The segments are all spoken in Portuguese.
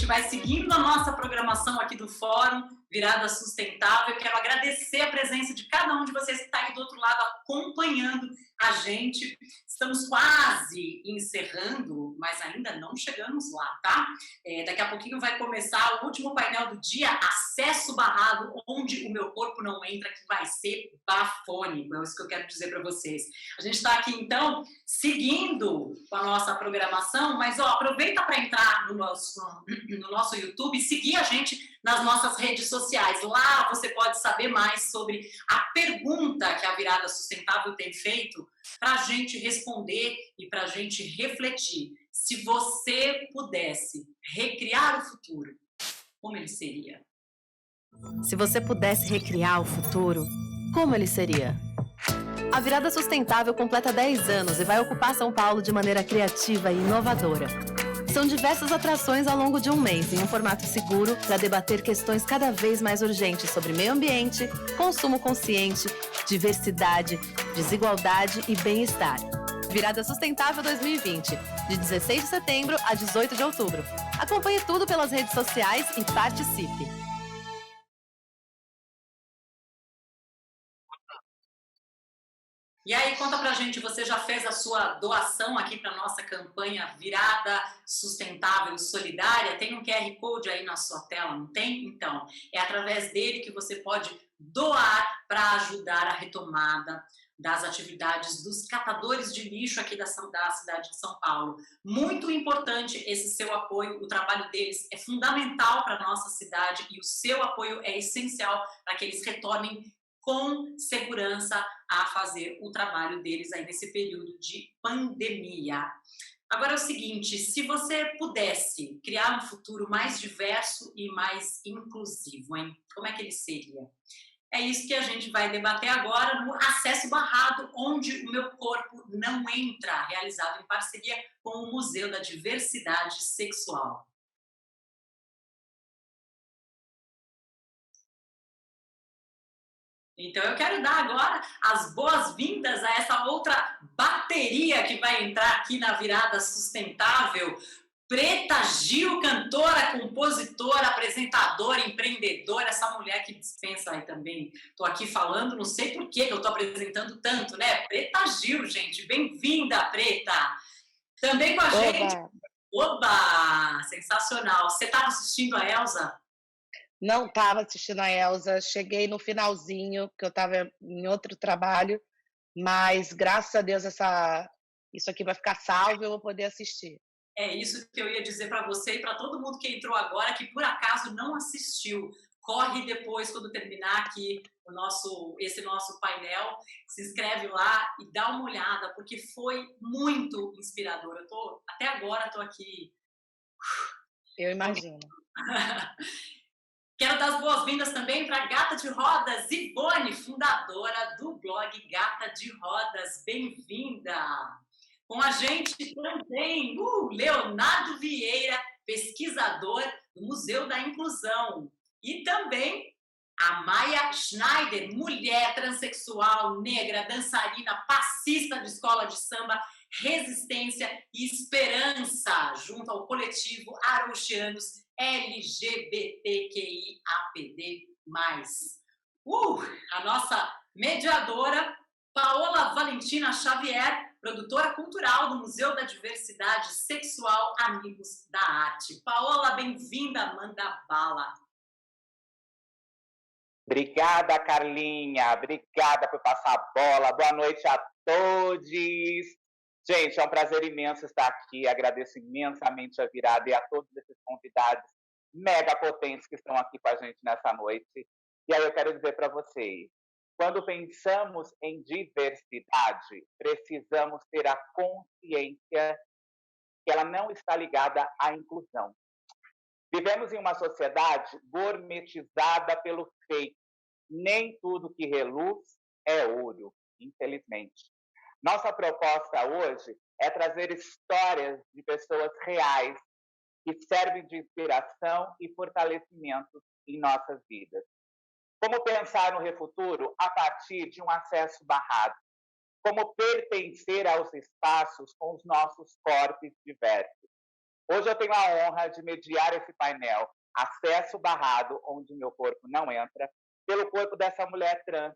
vai seguindo a nossa programação aqui do Fórum Virada Sustentável. Eu quero agradecer a presença de cada um de vocês que está aí do outro lado acompanhando a gente. Estamos quase encerrando, mas ainda não chegamos lá, tá? Daqui a pouquinho vai começar o último painel do dia, Acesso Barrado, onde o meu corpo não entra, que vai ser bafônico. É isso que eu quero dizer para vocês. A gente está aqui, então, seguindo com a nossa programação, mas aproveita para entrar no nosso YouTube e seguir a gente nas nossas redes sociais. Lá você pode saber mais sobre a pergunta que a Virada Sustentável tem feito para a gente responder e para a gente refletir. Se você pudesse recriar o futuro, como ele seria? Se você pudesse recriar o futuro, como ele seria? A Virada Sustentável completa 10 anos e vai ocupar São Paulo de maneira criativa e inovadora. São diversas atrações ao longo de um mês, em um formato seguro, para debater questões cada vez mais urgentes sobre meio ambiente, consumo consciente, diversidade, desigualdade e bem-estar. Virada Sustentável 2020, de 16 de setembro a 18 de outubro. Acompanhe tudo pelas redes sociais e participe! E aí, conta pra gente, você já fez a sua doação aqui para nossa campanha Virada Sustentável Solidária? Tem um QR Code aí na sua tela, não tem? Então, é através dele que você pode doar para ajudar a retomada das atividades dos catadores de lixo aqui da cidade de São Paulo. Muito importante esse seu apoio, o trabalho deles é fundamental para a nossa cidade e o seu apoio é essencial para que eles retornem com segurança a fazer o trabalho deles aí nesse período de pandemia. Agora é o seguinte, se você pudesse criar um futuro mais diverso e mais inclusivo, hein? Como é que ele seria? É isso que a gente vai debater agora no Acesso Barrado, onde o meu corpo não entra, realizado em parceria com o Museu da Diversidade Sexual. Então eu quero dar agora as boas-vindas a essa outra bateria que vai entrar aqui na Virada Sustentável. Preta Gil, cantora, compositora, apresentadora, empreendedora, essa mulher que dispensa aí também. Estou aqui falando, não sei por que eu estou apresentando tanto, né? Preta Gil, gente, bem-vinda, Preta! Também com a gente. Oba! Sensacional. Você estava assistindo a Elsa? Não estava assistindo a Elsa, cheguei no finalzinho, porque eu estava em outro trabalho, mas graças a Deus isso aqui vai ficar salvo e eu vou poder assistir. É isso que eu ia dizer para você e para todo mundo que entrou agora, que por acaso não assistiu. Corre depois, quando terminar aqui esse nosso painel, se inscreve lá e dá uma olhada, porque foi muito inspirador. Até agora estou aqui. Eu imagino. Quero dar as boas-vindas também para a Gata de Rodas, Ivone, fundadora do blog Gata de Rodas. Bem-vinda! Com a gente também, Leonardo Vieira, pesquisador do Museu da Inclusão. E também a Maia Schneider, mulher transexual, negra, dançarina, passista de escola de samba, resistência e esperança, junto ao coletivo Arauxianos LGBTQIAPD+. A nossa mediadora, Paola Valentina Xavier, produtora cultural do Museu da Diversidade Sexual Amigos da Arte. Paola, bem-vinda, manda bala. Obrigada, Carlinha. Obrigada por passar a bola. Boa noite a todos. Gente, é um prazer imenso estar aqui. Agradeço imensamente a Virada e a todos esses convidados mega potentes que estão aqui com a gente nessa noite. E aí eu quero dizer para vocês, quando pensamos em diversidade, precisamos ter a consciência que ela não está ligada à inclusão. Vivemos em uma sociedade gourmetizada pelo fake. Nem tudo que reluz é ouro, infelizmente. Nossa proposta hoje é trazer histórias de pessoas reais que servem de inspiração e fortalecimento em nossas vidas. Como pensar no refuturo a partir de um acesso barrado? Como pertencer aos espaços com os nossos corpos diversos? Hoje eu tenho a honra de mediar esse painel Acesso Barrado, onde meu corpo não entra, pelo corpo dessa mulher trans,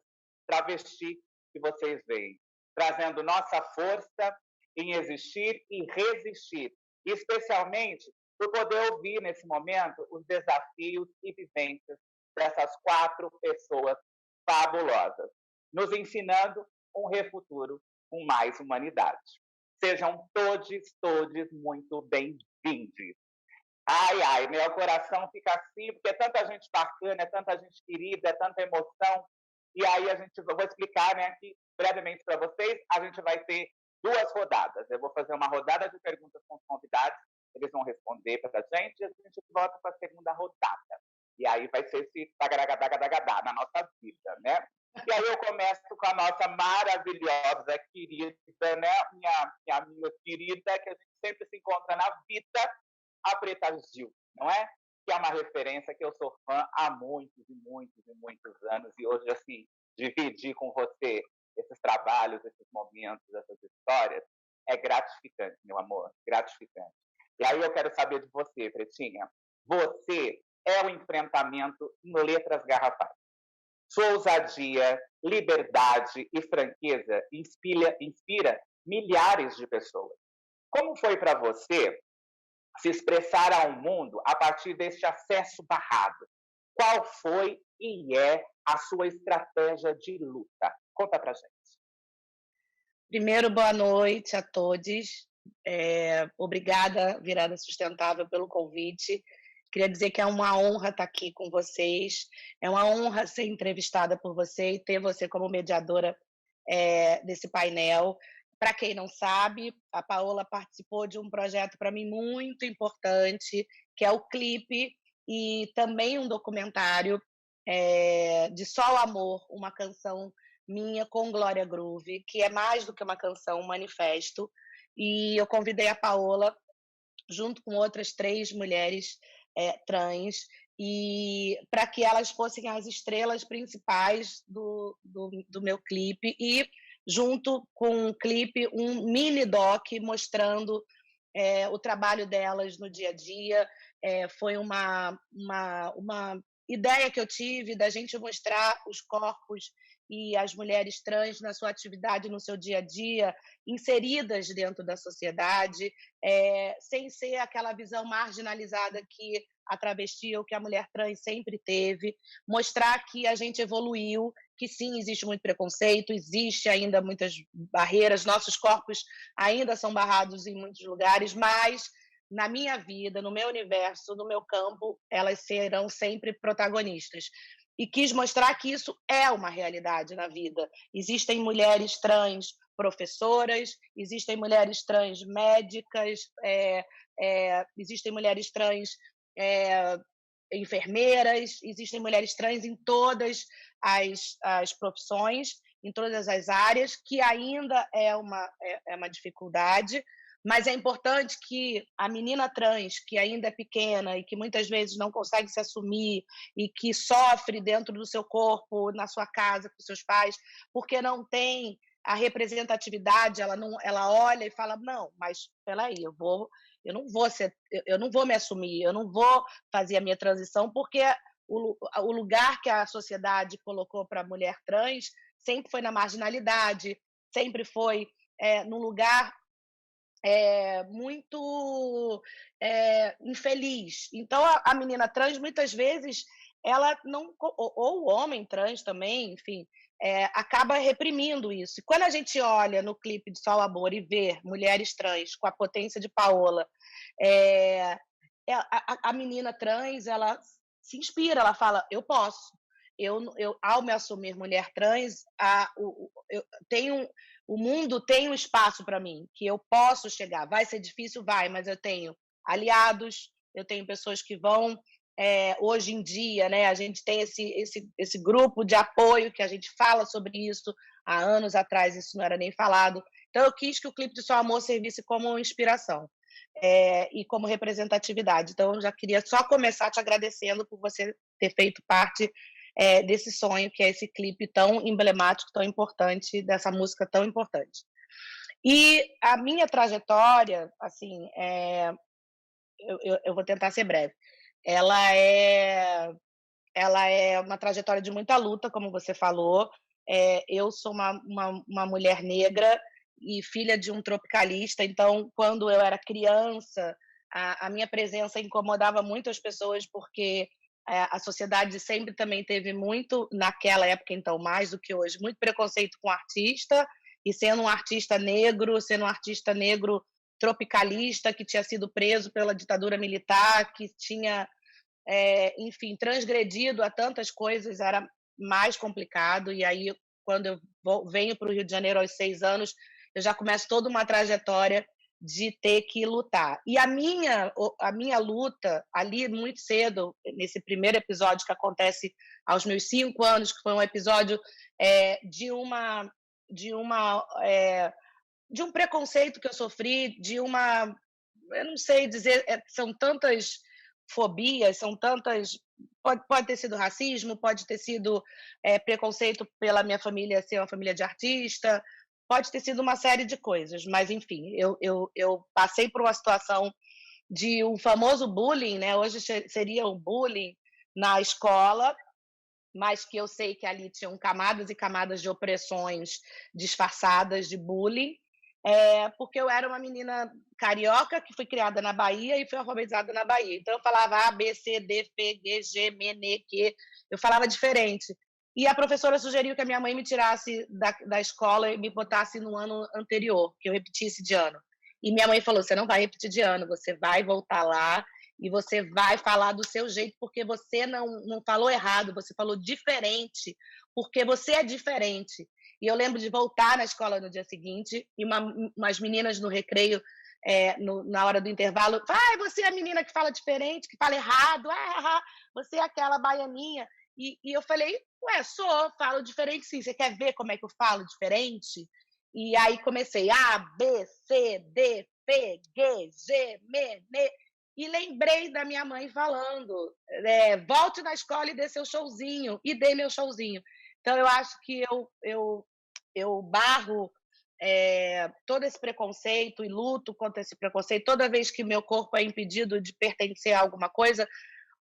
travesti, que vocês veem, trazendo nossa força em existir e resistir, especialmente por poder ouvir, nesse momento, os desafios e vivências dessas 4 pessoas fabulosas, nos ensinando um refuturo com mais humanidade. Sejam todos muito bem-vindos. Ai, ai, meu coração fica assim, porque é tanta gente bacana, é tanta gente querida, é tanta emoção. E aí eu vou explicar, né, aqui brevemente para vocês. A gente vai ter 2 rodadas. Eu vou fazer uma rodada de perguntas com os convidados, eles vão responder para a gente, e a gente volta para a segunda rodada. E aí vai ser esse tagaragadagadá na nossa vida, né? E aí eu começo com a nossa maravilhosa, querida, né? Minha amiga querida, que a gente sempre se encontra na vida, a Preta Gil, não é? Que é uma referência que eu sou fã há muitos e muitos e muitos anos, e hoje, assim, dividir com você esses trabalhos, esses momentos, essas histórias, é gratificante, meu amor, gratificante. E aí eu quero saber de você, Pretinha. Você é o enfrentamento em letras garrafais. Sua ousadia, liberdade e franqueza inspira milhares de pessoas. Como foi para você se expressar ao mundo a partir deste acesso barrado? Qual foi e é a sua estratégia de luta? Conta pra gente. Primeiro, boa noite a todos. Obrigada, Virada Sustentável, pelo convite. Queria dizer que é uma honra estar aqui com vocês, é uma honra ser entrevistada por você e ter você como mediadora desse painel. Para quem não sabe, a Paola participou de um projeto para mim muito importante, que é o clipe e também um documentário de Só o Amor, uma canção minha com Glória Groove, que é mais do que uma canção, um manifesto. E eu convidei a Paola, junto com outras 3 mulheres trans, e para que elas fossem as estrelas principais do meu clipe, e junto com um clipe, um mini doc mostrando o trabalho delas no dia a dia. Foi uma ideia que eu tive da gente mostrar os corpos e as mulheres trans na sua atividade, no seu dia a dia, inseridas dentro da sociedade, sem ser aquela visão marginalizada que a travesti ou que a mulher trans sempre teve, mostrar que a gente evoluiu, que sim, existe muito preconceito, existe ainda muitas barreiras, nossos corpos ainda são barrados em muitos lugares, mas na minha vida, no meu universo, no meu campo, elas serão sempre protagonistas. E quis mostrar que isso é uma realidade na vida. Existem mulheres trans professoras, existem mulheres trans médicas, existem mulheres trans enfermeiras, existem mulheres trans em todas as profissões, em todas as áreas, que ainda é uma dificuldade, mas é importante que a menina trans, que ainda é pequena e que muitas vezes não consegue se assumir e que sofre dentro do seu corpo, na sua casa, com seus pais, porque não tem a representatividade, ela olha e fala, não, mas peraí, eu não vou me assumir, eu não vou fazer a minha transição, porque o lugar que a sociedade colocou para a mulher trans sempre foi na marginalidade, sempre foi num lugar muito infeliz. Então, a menina trans, muitas vezes, ela não, ou o homem trans também, enfim, acaba reprimindo isso. E quando a gente olha no clipe de Só o Amor e vê mulheres trans com a potência de Paola, a menina trans, ela se inspira, ela fala, eu posso. Ao me assumir mulher trans, o mundo tem um espaço para mim, que eu posso chegar. Vai ser difícil? Vai, mas eu tenho aliados, eu tenho pessoas que vão. Hoje em dia, né, a gente tem esse grupo de apoio que a gente fala sobre isso. Há anos atrás isso não era nem falado. Então eu quis que o clipe de Só Amor servisse como inspiração e como representatividade. Então eu já queria só começar te agradecendo por você ter feito parte desse sonho, que é esse clipe tão emblemático, tão importante, dessa música tão importante. E a minha trajetória, assim, eu vou tentar ser breve. Ela é ela é uma trajetória de muita luta, como você falou. Eu sou uma mulher negra e filha de um tropicalista, então, quando eu era criança, a minha presença incomodava muito as pessoas, porque a sociedade sempre também teve muito, naquela época, então, mais do que hoje, muito preconceito com artista, e sendo um artista negro tropicalista, que tinha sido preso pela ditadura militar, que tinha enfim, transgredido a tantas coisas, era mais complicado. E aí, quando eu venho para o Rio de Janeiro aos 6 anos, eu já começo toda uma trajetória de ter que lutar. E a minha luta, ali muito cedo, nesse primeiro episódio que acontece aos meus 5 anos, que foi um episódio de uma de uma de um preconceito que eu sofri, eu não sei dizer, são tantas fobias, são tantas. Pode ter sido racismo, pode ter sido preconceito pela minha família ser uma família de artista, pode ter sido uma série de coisas, mas enfim, eu passei por uma situação de um famoso bullying, né? Hoje seria um bullying na escola, mas que eu sei que ali tinham camadas e camadas de opressões disfarçadas de bullying, porque eu era uma menina carioca que fui criada na Bahia e fui alfabetizada na Bahia. Então eu falava A, B, C, D, F, G, G, M, N, Q, eu falava diferente. E a professora sugeriu que a minha mãe me tirasse da escola e me botasse no ano anterior, que eu repetisse de ano. E minha mãe falou: você não vai repetir de ano, você vai voltar lá e você vai falar do seu jeito, porque você não falou errado, você falou diferente, porque você é diferente. E eu lembro de voltar na escola no dia seguinte e umas meninas no recreio, na hora do intervalo, você é a menina que fala diferente, que fala errado, você é aquela baianinha. E eu falei: falo diferente sim, você quer ver como é que eu falo diferente? E aí comecei A, B, C, D, F, G, G, M, N, e lembrei da minha mãe falando: volte na escola e dê seu showzinho, e dei meu showzinho. Então eu acho que eu barro todo esse preconceito e luto contra esse preconceito toda vez que meu corpo é impedido de pertencer a alguma coisa,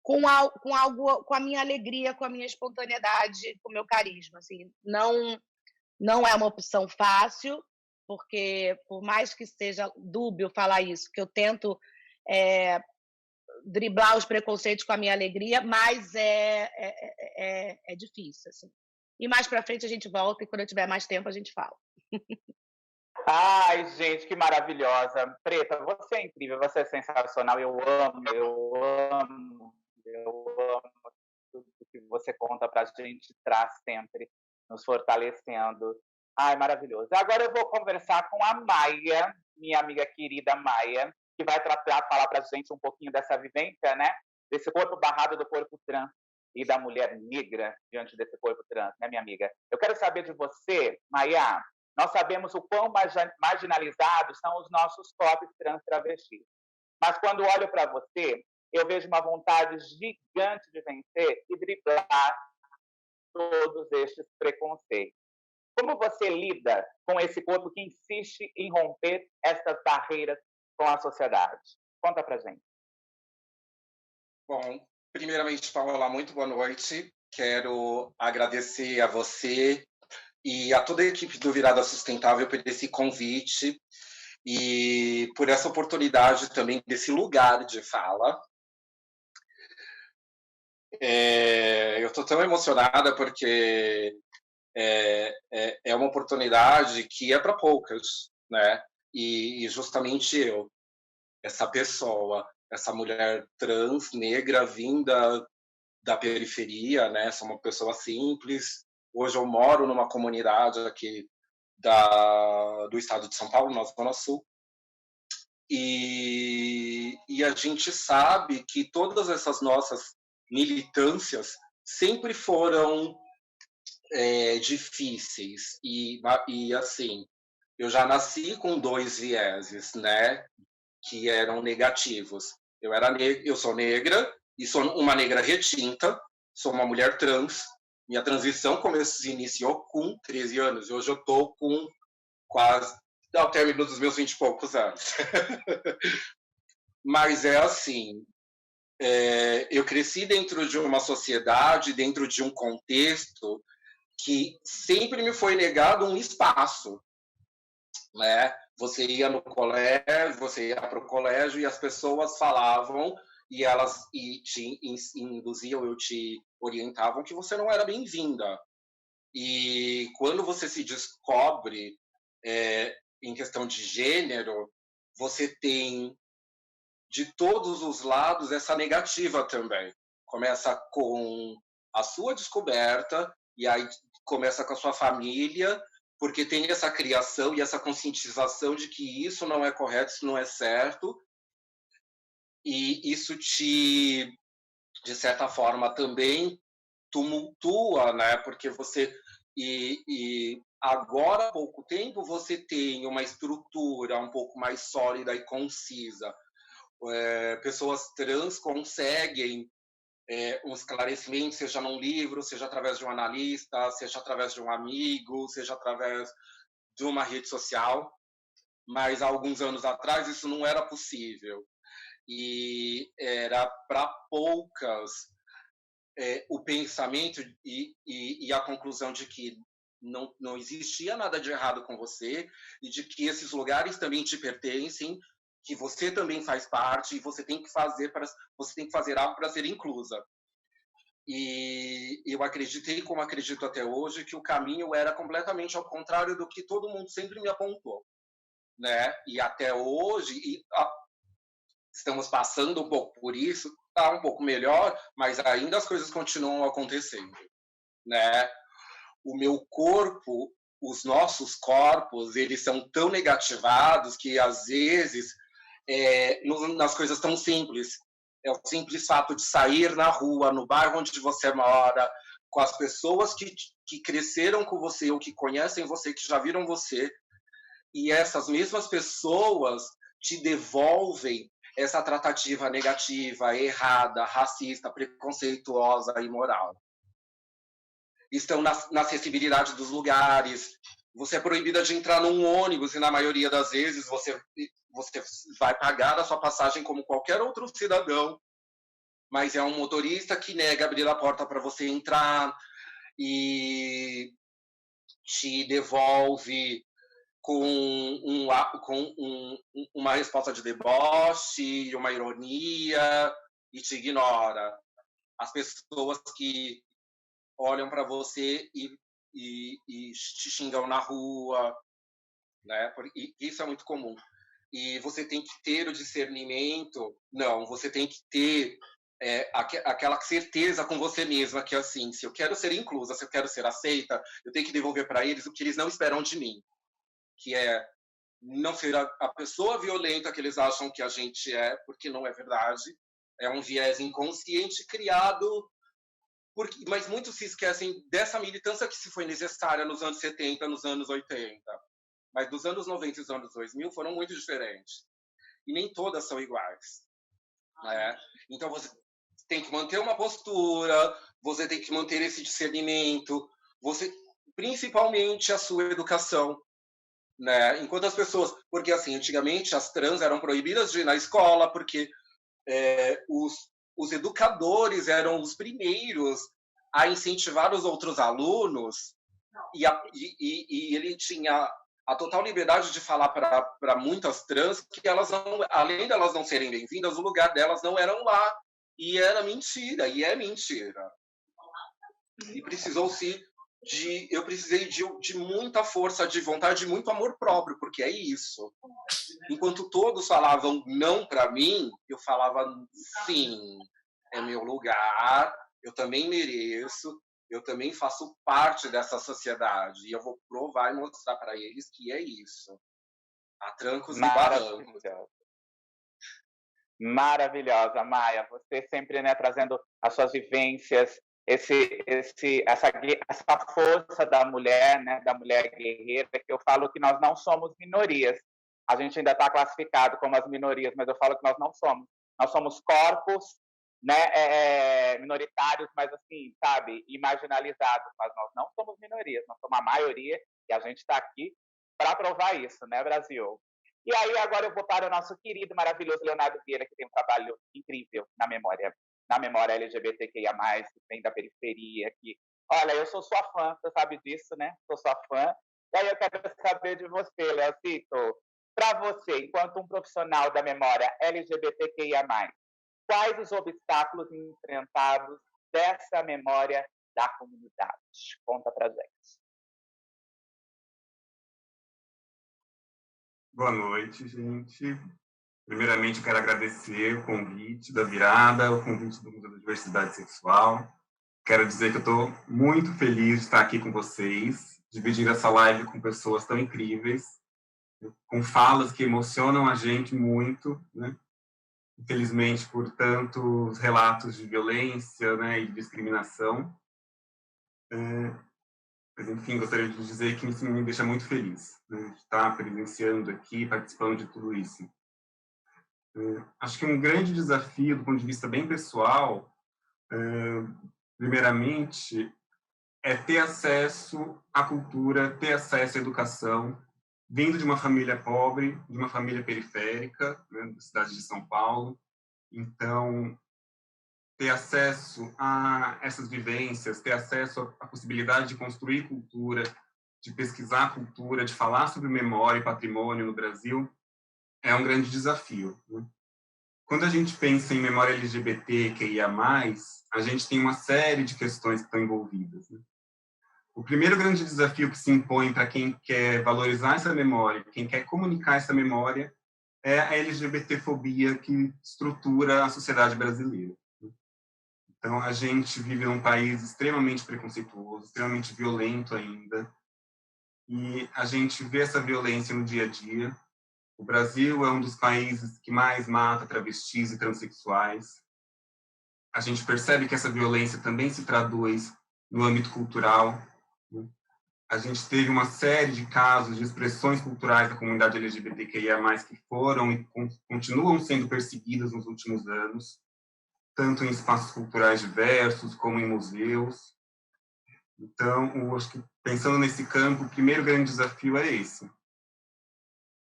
com algo, com a minha alegria, com a minha espontaneidade, com o meu carisma. Assim, não é uma opção fácil, porque por mais que seja dúbio falar isso, que eu tento driblar os preconceitos com a minha alegria, mas é difícil. Assim. E mais para frente a gente volta e quando eu tiver mais tempo a gente fala. Ai, gente, que maravilhosa. Preta, você é incrível, você é sensacional. Eu amo tudo que você conta pra gente, traz sempre, nos fortalecendo. Ai, maravilhoso. Agora eu vou conversar com a Maia, minha amiga querida Maia, que vai falar pra gente um pouquinho dessa vivência, né? Desse corpo barrado do corpo trans e da mulher negra diante desse corpo trans, né, minha amiga? Eu quero saber de você, Maia. Nós sabemos o quão marginalizados são os nossos corpos trans travestis. Mas quando olho para você, eu vejo uma vontade gigante de vencer e driblar todos estes preconceitos. Como você lida com esse corpo que insiste em romper estas barreiras com a sociedade? Conta pra gente. Bom, primeiramente, Paola, muito boa noite. Quero agradecer a você e a toda a equipe do Virada Sustentável por esse convite e por essa oportunidade também desse lugar de fala. Eu estou tão emocionada porque é uma oportunidade que é para poucas, né? E justamente eu, essa pessoa, essa mulher trans, negra, vinda da periferia, né? Sou uma pessoa simples. Hoje eu moro numa comunidade aqui do estado de São Paulo, na Zona Sul. E a gente sabe que todas essas nossas militâncias sempre foram difíceis. E assim, eu já nasci com 2 vieses, né? Que eram negativos. Eu sou negra, e sou uma negra retinta, sou uma mulher trans. Minha transição se iniciou com 13 anos. Hoje eu estou com quase ao término dos meus 20 e poucos anos. mas é assim, eu cresci dentro de uma sociedade, dentro de um contexto que sempre me foi negado um espaço, né? Você ia no colégio, você ia para o colégio e as pessoas falavam e elas te induziam, eu te orientavam que você não era bem-vinda. E quando você se descobre em questão de gênero, você tem de todos os lados essa negativa também. Começa com a sua descoberta e aí começa com a sua família, porque tem essa criação e essa conscientização de que isso não é correto, isso não é certo, e isso te, de certa forma, também tumultua, né? Porque você e agora há pouco tempo você tem uma estrutura um pouco mais sólida e concisa. Pessoas trans conseguem um esclarecimento, seja num livro, seja através de um analista, seja através de um amigo, seja através de uma rede social, mas há alguns anos atrás isso não era possível. E era para poucas o pensamento e a conclusão de que não existia nada de errado com você e de que esses lugares também te pertencem, que você também faz parte e você tem que fazer algo para ser inclusa. E eu acreditei, como acredito até hoje, que o caminho era completamente ao contrário do que todo mundo sempre me apontou, né? E até hoje estamos passando um pouco por isso, está um pouco melhor, mas ainda as coisas continuam acontecendo, né? O meu corpo, os nossos corpos, eles são tão negativados que às vezes nas coisas tão simples, é o simples fato de sair na rua, no bairro onde você mora, com as pessoas que cresceram com você ou que conhecem você, que já viram você, e essas mesmas pessoas te devolvem essa tratativa negativa, errada, racista, preconceituosa e imoral. Estão na acessibilidade dos lugares. Você é proibida de entrar num ônibus e, na maioria das vezes, você vai pagar a sua passagem como qualquer outro cidadão, mas é um motorista que nega abrir a porta para você entrar e te devolve com uma resposta de deboche, uma ironia, e te ignora. As pessoas que olham para você e te xingam na rua, né? E isso é muito comum. E você tem que ter o discernimento, não, você tem que ter aquela certeza com você mesma que, assim, se eu quero ser inclusa, se eu quero ser aceita, eu tenho que devolver para eles o que eles não esperam de mim, que é não ser a pessoa violenta que eles acham que a gente é, porque não é verdade. É um viés inconsciente criado, mas muitos se esquecem dessa militância que se foi necessária nos anos 70, nos anos 80. Mas dos anos 90 e dos anos 2000 foram muito diferentes. E nem todas são iguais. Né? Então você tem que manter uma postura, você tem que manter esse discernimento, principalmente a sua educação. Né? Enquanto as pessoas... Porque, assim, antigamente as trans eram proibidas de ir na escola, porque os educadores eram os primeiros a incentivar os outros alunos e ele tinha a total liberdade de falar para muitas trans que elas não, além de elas não serem bem-vindas, o lugar delas não eram lá. E era mentira, e é mentira. E eu precisei de muita força de vontade, de muito amor próprio, porque é isso. Enquanto todos falavam não para mim, eu falava sim, é meu lugar, eu também mereço, eu também faço parte dessa sociedade e eu vou provar e mostrar para eles que é isso. A trancos e barrancos. Maravilhosa, Maia. Você sempre, né, trazendo as suas vivências, essa força da mulher, né, da mulher guerreira, que eu falo que nós não somos minorias. A gente ainda está classificado como as minorias, mas eu falo que nós não somos. Nós somos corpos, né, minoritários, mas assim, sabe, marginalizados. Mas nós não somos minorias, nós somos a maioria e a gente está aqui para provar isso, né, Brasil? E aí agora eu vou para o nosso querido, maravilhoso Leonardo Vieira, que tem um trabalho incrível na memória LGBTQIA+, que vem da periferia, que, olha, eu sou sua fã, você sabe disso, né? Sou sua fã. E aí eu quero saber de você, Leocito, para você, enquanto um profissional da memória LGBTQIA+, quais os obstáculos enfrentados dessa memória da comunidade? Conta pra gente. Boa noite, gente. Primeiramente, eu quero agradecer o convite da Virada, o convite do Museu da Diversidade Sexual. Quero dizer que eu estou muito feliz de estar aqui com vocês, dividir essa live com pessoas tão incríveis, com falas que emocionam a gente muito, né? Infelizmente, por tantos relatos de violência, né, e discriminação. Mas, enfim, gostaria de dizer que isso me deixa muito feliz, né, de estar presenciando aqui, participando de tudo isso. Acho que um grande desafio, do ponto de vista bem pessoal, primeiramente, é ter acesso à cultura, ter acesso à educação, vindo de uma família pobre, de uma família periférica, né, da cidade de São Paulo. Então, ter acesso a essas vivências, ter acesso à possibilidade de construir cultura, de pesquisar cultura, de falar sobre memória e patrimônio no Brasil, é um grande desafio, né? Quando a gente pensa em memória LGBTQIA+, a gente tem uma série de questões que estão envolvidas, né? O primeiro grande desafio que se impõe para quem quer valorizar essa memória, quem quer comunicar essa memória, é a LGBTfobia que estrutura a sociedade brasileira. Então, a gente vive num país extremamente preconceituoso, extremamente violento ainda, e a gente vê essa violência no dia a dia. O Brasil é um dos países que mais mata travestis e transexuais. A gente percebe que essa violência também se traduz no âmbito cultural. A gente teve uma série de casos de expressões culturais da comunidade LGBTQIA+, que foram e continuam sendo perseguidas nos últimos anos, tanto em espaços culturais diversos, como em museus. Então, eu acho que, pensando nesse campo, o primeiro grande desafio é esse.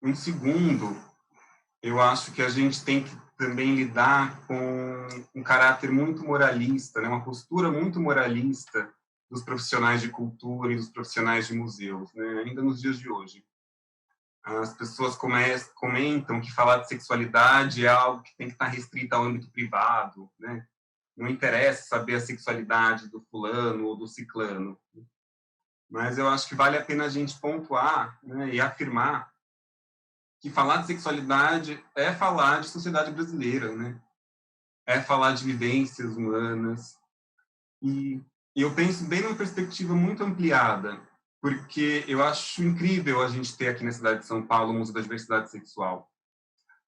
Um segundo, eu acho que a gente tem que também lidar com um caráter muito moralista, né? Uma postura muito moralista dos profissionais de cultura e dos profissionais de museus, né? Ainda nos dias de hoje. As pessoas comentam que falar de sexualidade é algo que tem que estar restrito ao âmbito privado, né? Não interessa saber a sexualidade do fulano ou do ciclano. Mas eu acho que vale a pena a gente pontuar, né, e afirmar que falar de sexualidade é falar de sociedade brasileira, né? É falar de vivências humanas. E eu penso bem numa perspectiva muito ampliada, porque eu acho incrível a gente ter aqui na cidade de São Paulo o Museu da Diversidade Sexual.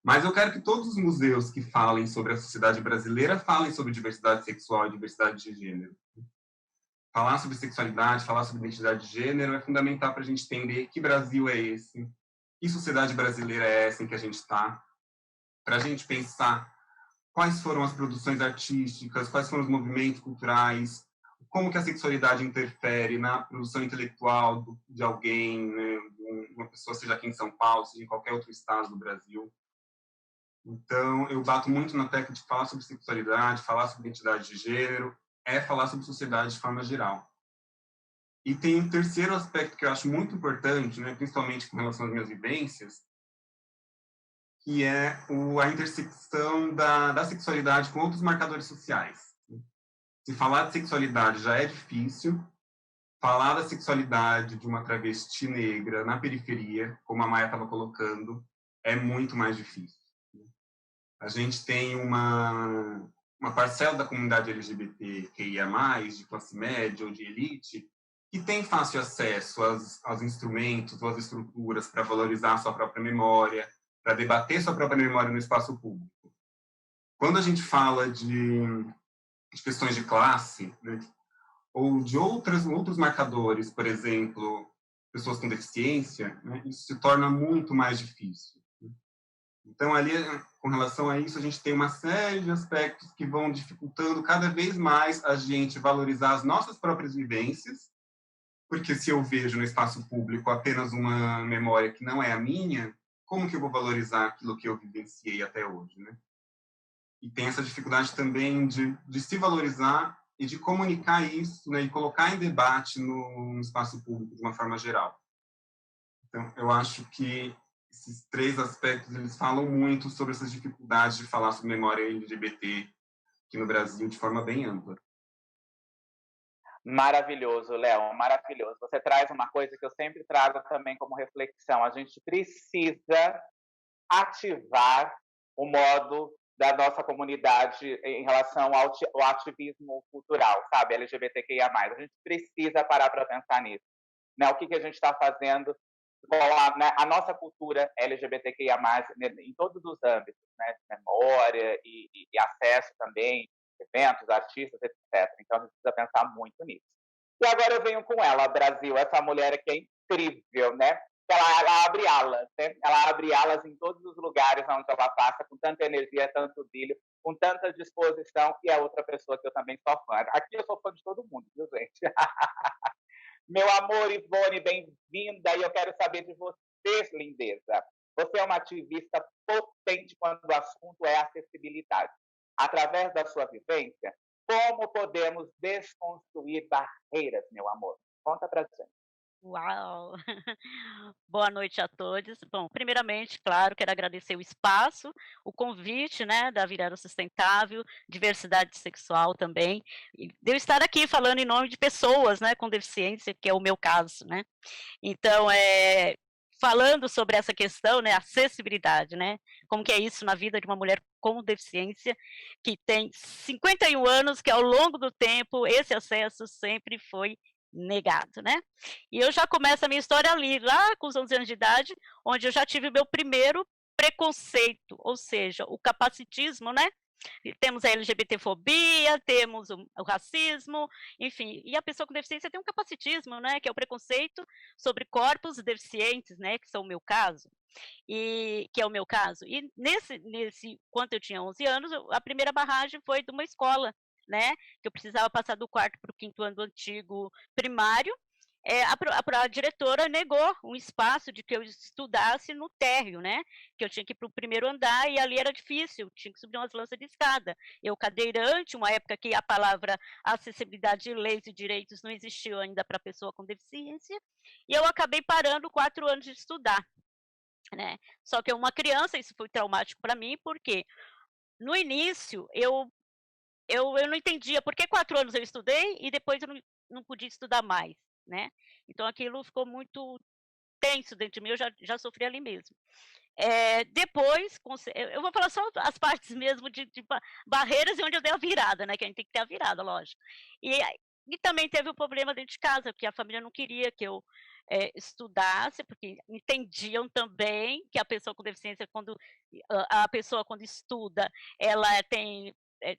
Mas eu quero que todos os museus que falem sobre a sociedade brasileira falem sobre diversidade sexual e diversidade de gênero. Falar sobre sexualidade, falar sobre identidade de gênero é fundamental para a gente entender que Brasil é esse, que sociedade brasileira é essa em que a gente está, para a gente pensar quais foram as produções artísticas, quais foram os movimentos culturais, como que a sexualidade interfere na produção intelectual de alguém, né, uma pessoa, seja aqui em São Paulo, seja em qualquer outro estado do Brasil. Então, eu bato muito na tecla de falar sobre sexualidade, falar sobre identidade de gênero, é falar sobre sociedade de forma geral. E tem um terceiro aspecto que eu acho muito importante, né, principalmente com relação às minhas vivências, que é a intersecção da sexualidade com outros marcadores sociais. Se falar de sexualidade já é difícil, falar da sexualidade de uma travesti negra na periferia, como a Maia estava colocando, é muito mais difícil. A gente tem uma parcela da comunidade LGBTQIA+, de classe média ou de elite, que tem fácil acesso aos instrumentos ou às estruturas para valorizar a sua própria memória, para debater sua própria memória no espaço público. Quando a gente fala de questões de classe, né, ou de outros marcadores, por exemplo, pessoas com deficiência, né, isso se torna muito mais difícil. Então, ali, com relação a isso, a gente tem uma série de aspectos que vão dificultando cada vez mais a gente valorizar as nossas próprias vivências, porque se eu vejo no espaço público apenas uma memória que não é a minha, como que eu vou valorizar aquilo que eu vivenciei até hoje, né? E tem essa dificuldade também de se valorizar e de comunicar isso, né, e colocar em debate no espaço público de uma forma geral. Então, eu acho que esses 3 aspectos, eles falam muito sobre essas dificuldades de falar sobre memória LGBT aqui no Brasil de forma bem ampla. Maravilhoso, Léo, maravilhoso. Você traz uma coisa que eu sempre trago também como reflexão. A gente precisa ativar o modo da nossa comunidade em relação ao ativismo cultural, sabe, LGBTQIA+. A gente precisa parar para pensar nisso, né? O que a gente está fazendo com a nossa cultura LGBTQIA+, em todos os âmbitos, né? Memória e acesso também, eventos, artistas, etc. Então, a gente precisa pensar muito nisso. E agora eu venho com ela, Brasil, essa mulher que é incrível, né? Ela abre alas, né? Ela abre alas em todos os lugares onde ela passa, com tanta energia, tanto brilho, com tanta disposição, e é outra pessoa que eu também sou fã. Aqui eu sou fã de todo mundo, viu, gente? Meu amor, Ivone, bem-vinda, e eu quero saber de você, lindeza. Você é uma ativista potente quando o assunto é acessibilidade. Através da sua vivência, como podemos desconstruir barreiras, meu amor? Conta pra gente. Uau! Boa noite a todos. Bom, primeiramente, claro, quero agradecer o espaço, o convite, né, da Virada Sustentável, diversidade sexual também, e de eu estar aqui falando em nome de pessoas, né, com deficiência, que é o meu caso, né. Então, falando sobre essa questão, né, acessibilidade, né, como que é isso na vida de uma mulher com deficiência, que tem 51 anos, que ao longo do tempo esse acesso sempre foi negado, né. E eu já começo a minha história ali, lá com os 11 anos de idade, onde eu já tive o meu primeiro preconceito, ou seja, o capacitismo, né. E temos a LGBTfobia, temos o racismo, enfim, e a pessoa com deficiência tem um capacitismo, né, que é o preconceito sobre corpos deficientes, né, que são o meu caso, e que é o meu caso. E nesse quando eu tinha 11 anos, a primeira barragem foi de uma escola, né, que eu precisava passar do 4º para o 5º ano do antigo primário, a diretora negou um espaço de que eu estudasse no térreo, né, que eu tinha que ir para o 1º andar e ali era difícil, tinha que subir umas lanças de escada. Eu cadeirante, uma época que a palavra acessibilidade, leis e direitos não existiu ainda para pessoa com deficiência, e eu acabei parando 4 anos de estudar, né. Só que uma criança, isso foi traumático para mim, porque no início eu não entendia por que 4 anos eu estudei e depois eu não podia estudar mais, né. Então aquilo ficou muito tenso dentro de mim, eu já sofri ali mesmo. Depois, eu vou falar só as partes mesmo de barreiras e onde eu dei a virada, né, que a gente tem que ter a virada, lógico. E também teve o problema dentro de casa, porque a família não queria que eu, estudasse, porque entendiam também que a pessoa com deficiência quando a pessoa quando estuda, ela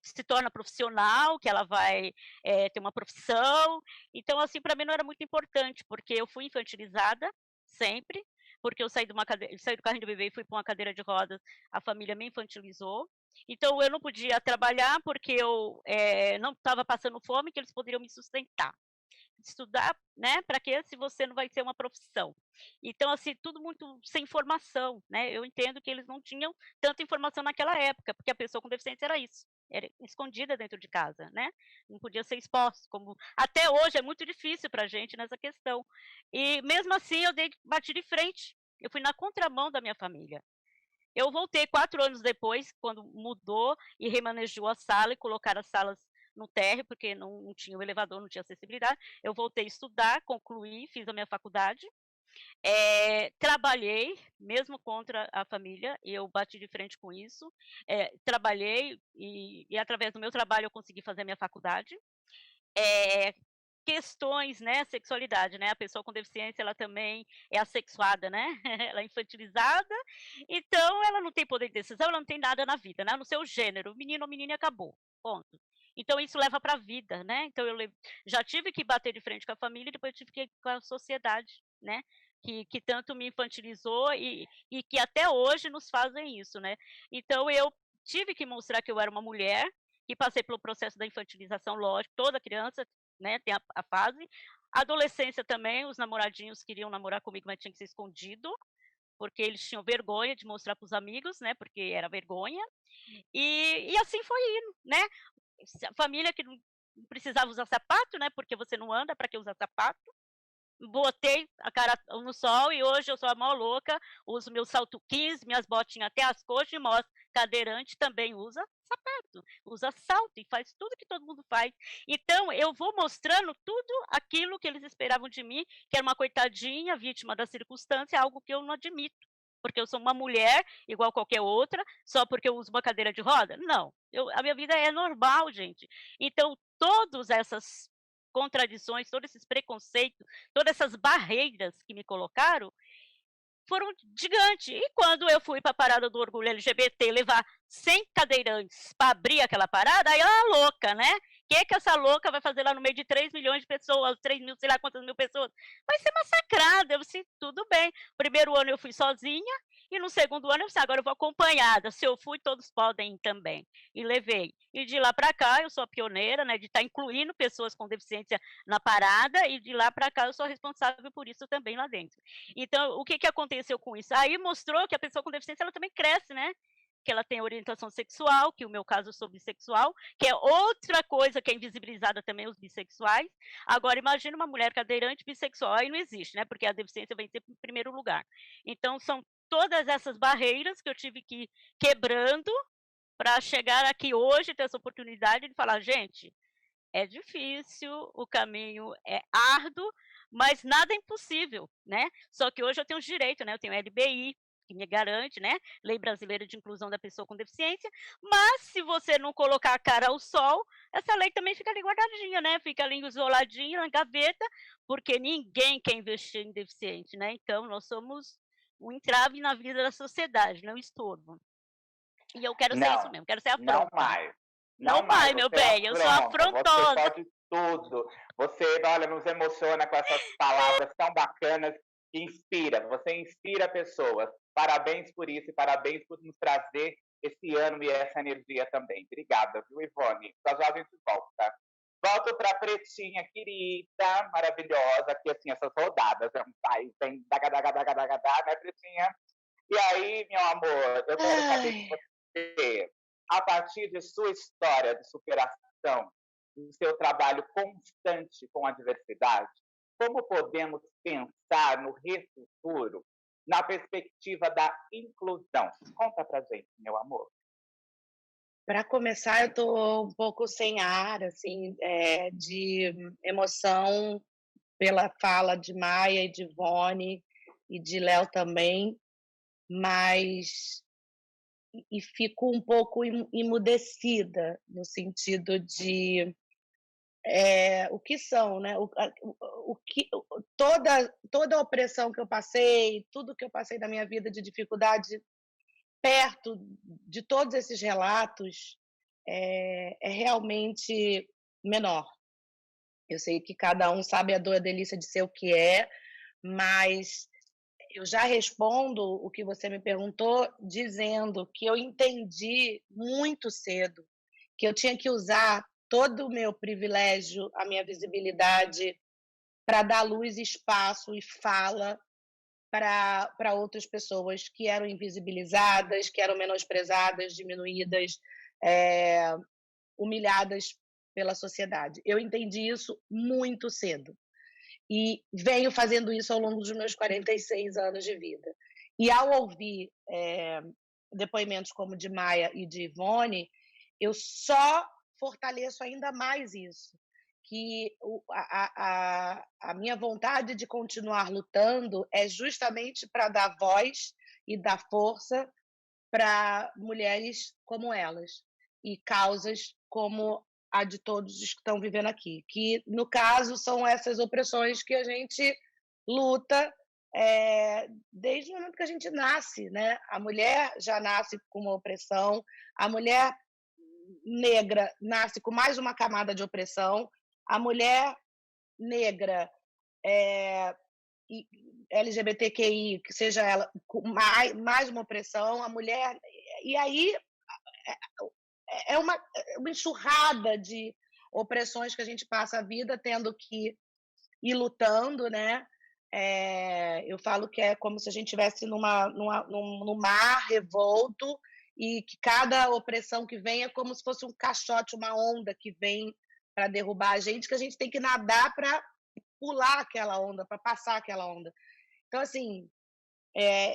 se torna profissional, que ela vai, ter uma profissão. Então, assim, para mim não era muito importante, porque eu fui infantilizada, sempre, porque eu saí do carrinho do bebê e fui para uma cadeira de rodas, a família me infantilizou. Então eu não podia trabalhar, porque eu, não estava passando fome, que eles poderiam me sustentar. Estudar, né, para quê se você não vai ter uma profissão? Então, assim, tudo muito sem informação, né, eu entendo que eles não tinham tanta informação naquela época, porque a pessoa com deficiência era isso, era escondida dentro de casa, né, não podia ser exposta, como até hoje é muito difícil para a gente nessa questão. E mesmo assim eu bati de frente, eu fui na contramão da minha família. Eu voltei 4 anos depois, quando mudou e remanejou a sala e colocaram as salas no térreo, porque não tinha o elevador, não tinha acessibilidade. Eu voltei a estudar, concluí, fiz a minha faculdade, trabalhei, mesmo contra a família, e eu bati de frente com isso, trabalhei e através do meu trabalho eu consegui fazer a minha faculdade. Questões, né, sexualidade, né, a pessoa com deficiência ela também é assexuada, né, ela é infantilizada, então ela não tem poder de decisão, ela não tem nada na vida, né, no seu gênero, menino ou menina e acabou, ponto. Então isso leva para a vida, né, então eu já tive que bater de frente com a família e depois tive que ir com a sociedade, né, que tanto me infantilizou e que até hoje nos fazem isso, né. Então eu tive que mostrar que eu era uma mulher, que passei pelo processo da infantilização, lógico, toda criança, né, tem a fase. Adolescência também, os namoradinhos queriam namorar comigo, mas tinha que ser escondido, porque eles tinham vergonha de mostrar para os amigos, né, porque era vergonha, e assim foi indo, né. A família que não precisava usar sapato, né, porque você não anda, para que usar sapato? Botei a cara no sol e hoje eu sou a maior louca, uso meu salto 15, minhas botinhas até as coxas e mostro. Cadeirante também usa sapato, usa salto e faz tudo que todo mundo faz. Então eu vou mostrando tudo aquilo que eles esperavam de mim, que era uma coitadinha, vítima da circunstância, algo que eu não admito. Porque eu sou uma mulher igual qualquer outra, só porque eu uso uma cadeira de roda? Não, a minha vida é normal, gente. Então, todas essas contradições, todos esses preconceitos, todas essas barreiras que me colocaram, foram gigantes. E quando eu fui para a parada do orgulho LGBT, levar 100 cadeirantes para abrir aquela parada, aí ela louca, né? O que essa louca vai fazer lá no meio de 3 milhões de pessoas, 3 mil, sei lá quantas mil pessoas? Vai ser massacrada. Eu disse, tudo bem. Primeiro ano eu fui sozinha, e no segundo ano eu disse, agora eu vou acompanhada. Se eu fui, todos podem ir também. E levei. E de lá para cá, eu sou a pioneira, né, de estar incluindo pessoas com deficiência na parada, e de lá para cá eu sou responsável por isso também lá dentro. Então, o que aconteceu com isso? Aí mostrou que a pessoa com deficiência, ela também cresce, né? Que ela tem orientação sexual, que o meu caso eu sou bissexual, que é outra coisa que é invisibilizada também, os bissexuais. Agora, imagina uma mulher cadeirante bissexual, aí não existe, né? Porque a deficiência vem sempre em primeiro lugar. Então, são todas essas barreiras que eu tive que ir quebrando para chegar aqui hoje, ter essa oportunidade de falar, gente, é difícil, o caminho é árduo, mas nada é impossível, né. Só que hoje eu tenho os direitos, né, eu tenho LBI, que me garante, né, Lei Brasileira de Inclusão da Pessoa com Deficiência, mas se você não colocar a cara ao sol, essa lei também fica ali guardadinha, né, fica ali isoladinha na gaveta, porque ninguém quer investir em deficiente, né, então nós somos um entrave na vida da sociedade, não um estorvo. E eu quero ser isso Não, mesmo, quero ser não afronta. mais. Não Não mais, mais, meu você é bem, eu sou afronta, você afrontosa. pode tudo. Você, olha, nos emociona com essas palavras tão bacanas que inspira. Você inspira pessoas. Parabéns por isso e parabéns por nos trazer esse ânimo e essa energia também. Obrigada, viu, Ivone? Já já a gente volta. Volto para a Pretinha, querida, maravilhosa, que assim, essas rodadas, tem daga, daga, daga, daga, daga, né, Pretinha? E aí, meu amor, eu quero saber de Ai, você, a partir de sua história de superação, do seu trabalho constante com a diversidade, como podemos pensar no futuro na perspectiva da inclusão? Conta pra gente, meu amor. para começar, eu estou um pouco sem ar, assim, de emoção pela fala de Maia e de Ivone e de Léo também, mas e fico um pouco emudecida, no sentido de, o que são, né, o que toda a opressão que eu passei, tudo que eu passei na minha vida de dificuldade, perto de todos esses relatos, é realmente menor. Eu sei que cada um sabe a dor e a delícia de ser o que é, mas eu já respondo o que você me perguntou dizendo que eu entendi muito cedo que eu tinha que usar todo o meu privilégio, a minha visibilidade, para dar luz, espaço e fala para outras pessoas que eram invisibilizadas, que eram menosprezadas, diminuídas, eh, humilhadas pela sociedade. Eu entendi isso muito cedo e venho fazendo isso ao longo dos meus 46 anos de vida. E ao ouvir depoimentos como de Maia e de Ivone, eu só fortaleço ainda mais isso, que a minha vontade de continuar lutando é justamente para dar voz e dar força para mulheres como elas e causas como a de todos os que estão vivendo aqui, que no caso são essas opressões que a gente luta desde o momento que a gente nasce, né? A mulher já nasce com uma opressão, a mulher negra nasce com mais uma camada de opressão, a mulher negra e LGBTQI, que seja ela com mais uma opressão, a mulher. E aí é uma enxurrada de opressões que a gente passa a vida tendo que ir lutando, né? eu falo que é como se a gente estivesse num mar revolto e que cada opressão que vem é como se fosse um caixote, uma onda que vem para derrubar a gente, que a gente tem que nadar para pular aquela onda, para passar aquela onda. Então, assim,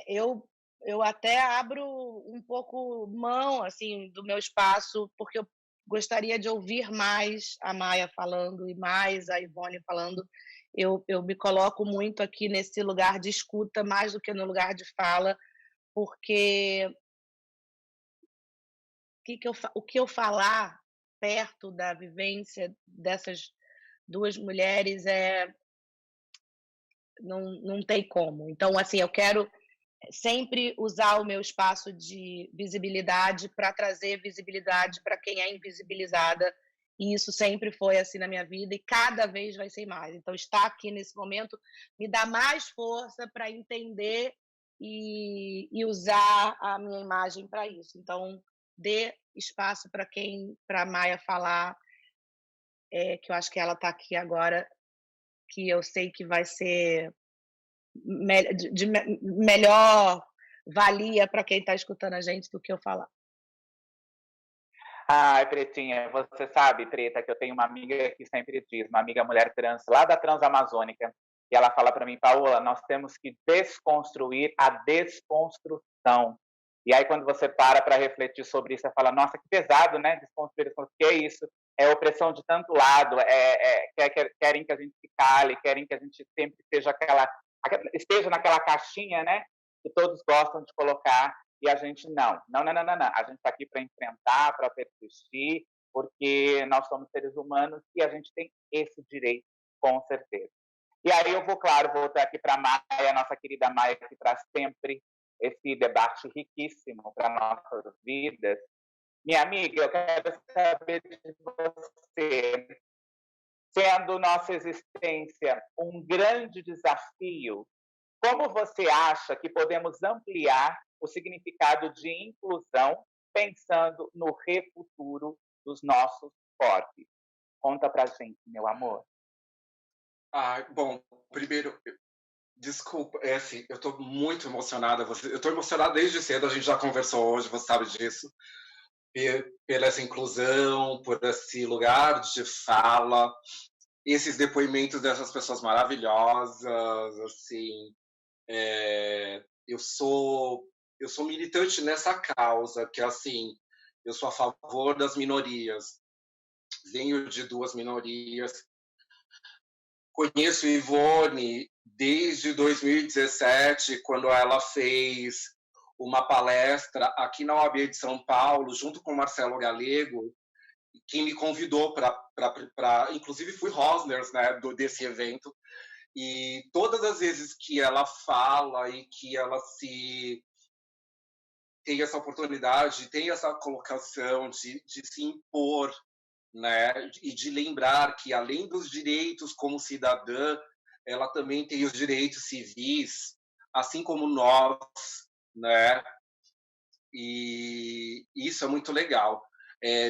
eu até abro um pouco mão, assim, do meu espaço, porque eu gostaria de ouvir mais a Maia falando e mais a Ivone falando. Eu me coloco muito aqui nesse lugar de escuta, mais do que no lugar de fala, porque o que eu falar perto da vivência dessas duas mulheres não tem como. Então, assim, eu quero sempre usar o meu espaço de visibilidade para trazer visibilidade para quem é invisibilizada, e isso sempre foi assim na minha vida e cada vez vai ser mais. Então, estar aqui nesse momento me dá mais força para entender e usar a minha imagem para isso. Então, dê espaço para a Maia falar, que eu acho que ela está aqui agora, que eu sei que vai ser de melhor valia para quem está escutando a gente do que eu falar. Ai, Pretinha, você sabe, Preta, que eu tenho uma amiga que sempre diz, uma amiga mulher trans, lá da Transamazônica, e ela fala para mim, Paola, nós temos que desconstruir a desconstrução. E aí, quando você para refletir sobre isso, você fala, nossa, que pesado, né? Desconstruir, o que é isso? É opressão de tanto lado, querem que a gente se cale, querem que a gente sempre esteja naquela caixinha, né? Que todos gostam de colocar, e a gente não. A gente está aqui para enfrentar, para persistir, porque nós somos seres humanos e a gente tem esse direito, com certeza. E aí eu vou, claro, voltar aqui para a Maia, nossa querida Maia, que traz sempre esse debate riquíssimo para nossas vidas. Minha amiga, eu quero saber de você, sendo nossa existência um grande desafio, como você acha que podemos ampliar o significado de inclusão pensando no refuturo dos nossos corpos? Conta pra gente, meu amor. Bom, primeiro, desculpa, assim, eu estou muito emocionada. Eu estou emocionada desde cedo, a gente já conversou hoje, você sabe disso. Pela essa inclusão, por esse lugar de fala, esses depoimentos dessas pessoas maravilhosas, assim. Eu sou militante nessa causa, que assim, eu sou a favor das minorias. Venho de duas minorias. Conheço Ivone desde 2017, quando ela fez uma palestra aqui na OAB de São Paulo, junto com Marcelo Galego, quem me convidou para inclusive fui Rosners, né, desse evento, e todas as vezes que ela fala e que ela tem essa oportunidade, tem essa colocação de se impor, né, e de lembrar que além dos direitos como cidadã, ela também tem os direitos civis, assim como nós, né? E isso é muito legal.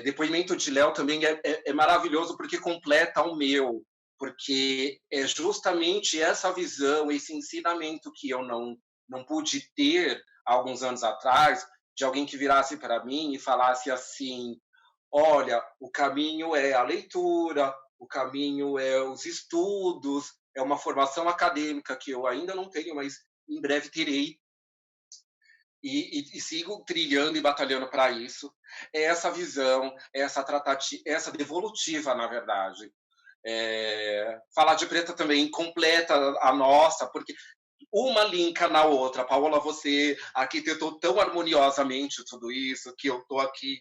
Depoimento de Léo também é maravilhoso porque completa o meu, porque é justamente essa visão, esse ensinamento que eu não pude ter alguns anos atrás, de alguém que virasse para mim e falasse assim: olha, o caminho é a leitura, o caminho é os estudos, é uma formação acadêmica que eu ainda não tenho, mas em breve terei. E sigo trilhando e batalhando para isso. É essa visão, essa devolutiva, na verdade. Falar de Preta também completa a nossa, porque uma linka na outra. Paola, você arquitetou tão harmoniosamente tudo isso, que eu estou aqui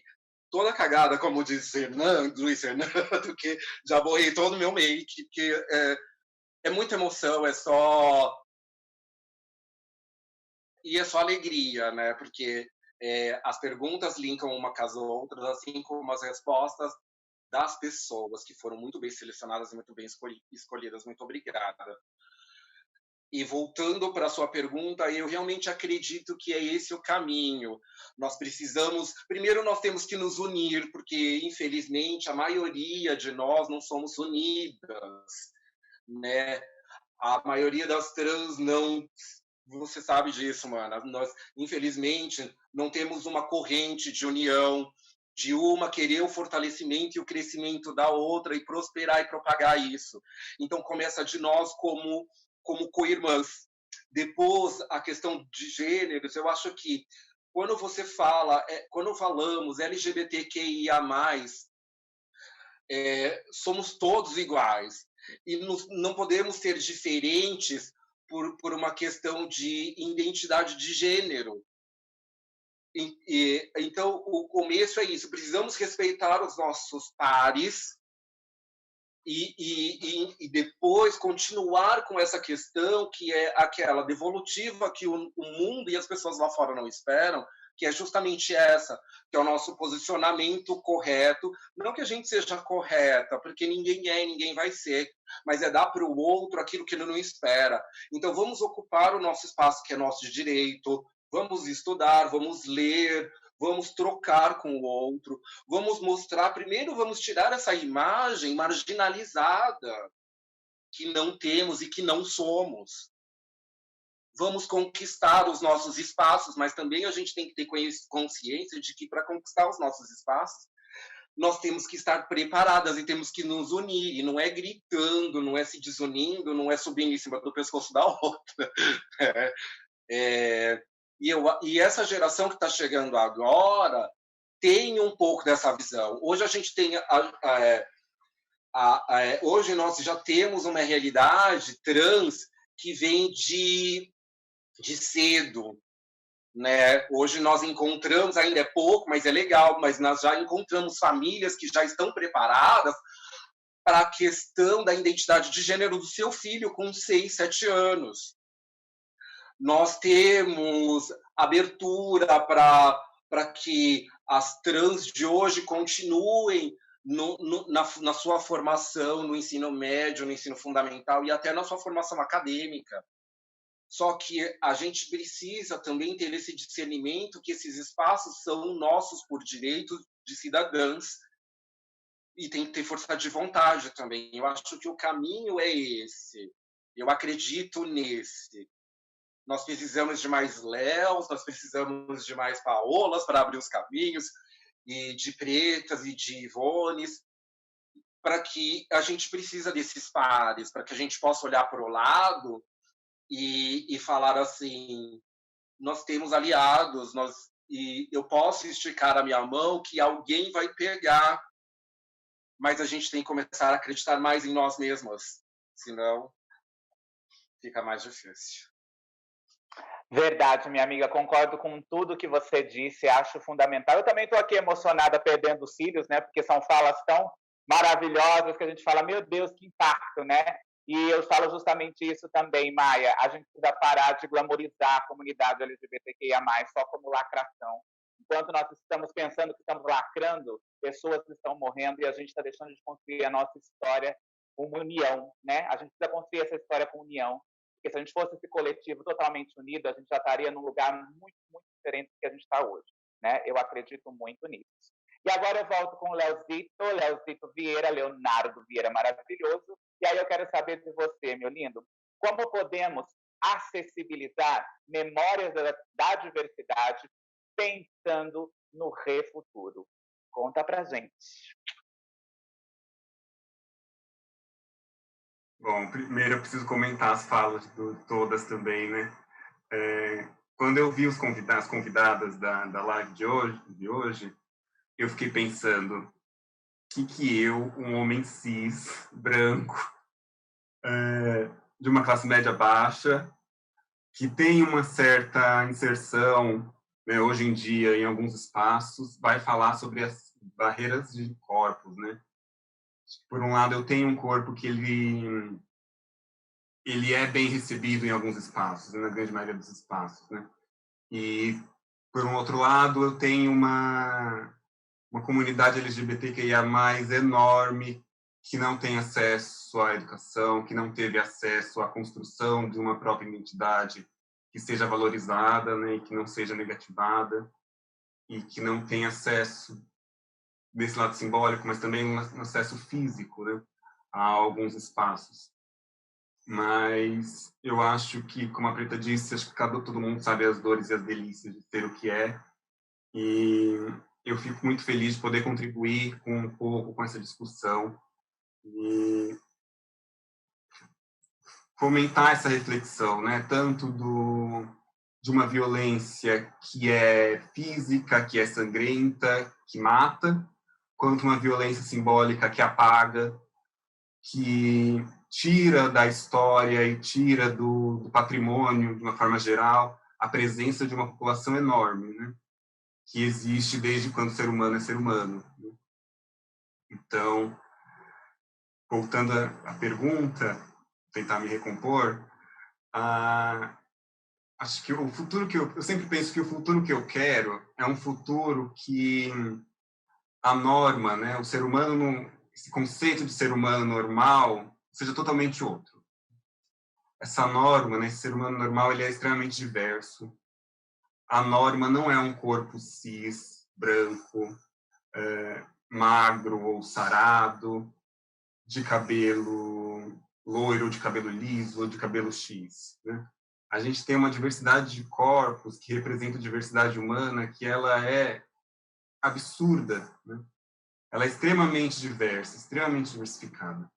toda cagada, como diz Luiz Fernando, que já borrei todo o meu make, que é muita emoção, é só alegria, né? Porque as perguntas linkam uma com as outras, assim como as respostas das pessoas, que foram muito bem selecionadas e muito bem escolhidas. Muito obrigada. E voltando para a sua pergunta, eu realmente acredito que é esse o caminho. Primeiro nós temos que nos unir, porque infelizmente a maioria de nós não somos unidas, né? A maioria das trans não... Você sabe disso, mana. Nós, infelizmente, não temos uma corrente de união, de uma querer o fortalecimento e o crescimento da outra e prosperar e propagar isso. Então, começa de nós como co-irmãs. Depois, a questão de gêneros, eu acho que quando você fala, quando falamos LGBTQIA+, somos todos iguais. E não podemos ser diferentes por uma questão de identidade de gênero. Então, o começo é isso. Precisamos respeitar os nossos pares e depois continuar com essa questão que é aquela devolutiva que o mundo e as pessoas lá fora não esperam, que é justamente essa, que é o nosso posicionamento correto. Não que a gente seja correta, porque ninguém é e ninguém vai ser, mas é dar para o outro aquilo que ele não espera. Então, vamos ocupar o nosso espaço, que é nosso de direito, vamos estudar, vamos ler, vamos trocar com o outro, vamos mostrar, primeiro vamos tirar essa imagem marginalizada que não temos e que não somos. Vamos conquistar os nossos espaços, mas também a gente tem que ter consciência de que para conquistar os nossos espaços, nós temos que estar preparadas e temos que nos unir, e não é gritando, não é se desunindo, não é subindo em cima do pescoço da outra. E essa geração que está chegando agora tem um pouco dessa visão. Hoje a gente tem... hoje nós já temos uma realidade trans que vem de cedo, né? Hoje nós encontramos, ainda é pouco, mas é legal, mas nós já encontramos famílias que já estão preparadas para a questão da identidade de gênero do seu filho com 6, 7 anos. Nós temos abertura para que as trans de hoje continuem na sua formação, no ensino médio, no ensino fundamental e até na sua formação acadêmica. Só que a gente precisa também ter esse discernimento que esses espaços são nossos por direito de cidadãs e tem que ter força de vontade também. Eu acho que o caminho é esse. Eu acredito nesse. Nós precisamos de mais Léos, nós precisamos de mais Paolas para abrir os caminhos, e de Pretas e de Ivones, para que a gente precisa desses pares, para que a gente possa olhar para o lado e falar assim, nós temos aliados, e eu posso esticar a minha mão que alguém vai pegar, mas a gente tem que começar a acreditar mais em nós mesmas, senão fica mais difícil. Verdade, minha amiga, concordo com tudo que você disse, acho fundamental. Eu também estou aqui emocionada perdendo os cílios, né? Porque são falas tão maravilhosas que a gente fala, meu Deus, que impacto, né? E eu falo justamente isso também, Maia. A gente precisa parar de glamorizar a comunidade LGBTQIA+, só como lacração. Enquanto nós estamos pensando que estamos lacrando, pessoas estão morrendo e a gente está deixando de construir a nossa história com união, né? A gente precisa construir essa história com união. Porque se a gente fosse esse coletivo totalmente unido, a gente já estaria num lugar muito, muito diferente do que a gente está hoje, né? Eu acredito muito nisso. E agora eu volto com o Leozito Vieira, Leonardo Vieira maravilhoso. E aí eu quero saber de você, meu lindo, como podemos acessibilizar memórias da diversidade pensando no refuturo? Conta pra gente. Bom, primeiro eu preciso comentar as falas todas também, né? Quando eu vi as convidadas da live de hoje, eu fiquei pensando, que eu, um homem cis, branco, de uma classe média baixa, que tem uma certa inserção, né, hoje em dia, em alguns espaços, vai falar sobre as barreiras de corpos, né? Por um lado, eu tenho um corpo que ele é bem recebido em alguns espaços, na grande maioria dos espaços, né? E, por um outro lado, eu tenho uma comunidade LGBTQIA+, enorme, que não tem acesso à educação, que não teve acesso à construção de uma própria identidade que seja valorizada, né, e que não seja negativada, e que não tem acesso desse lado simbólico, mas também um acesso físico, né, a alguns espaços. mas eu acho que, como a Preta disse, acho que todo mundo sabe as dores e as delícias de ser o que é, e eu fico muito feliz de poder contribuir com um pouco com essa discussão e fomentar essa reflexão, né? Tanto de uma violência que é física, que é sangrenta, que mata, quanto uma violência simbólica que apaga, que tira da história e tira do patrimônio, de uma forma geral, a presença de uma população enorme, né? Que existe desde quando o ser humano é ser humano. Né? Então, voltando à pergunta, tentar me recompor, acho que o futuro que eu sempre penso que o futuro que eu quero é um futuro que a norma, né, o ser humano, esse conceito de ser humano normal, seja totalmente outro. Essa norma, né, esse ser humano normal, ele é extremamente diverso. A norma não é um corpo cis, branco, magro ou sarado, de cabelo loiro, de cabelo liso, ou de cabelo X. Né? A gente tem uma diversidade de corpos que representa a diversidade humana que ela é absurda. Né? Ela é extremamente diversa, extremamente diversificada.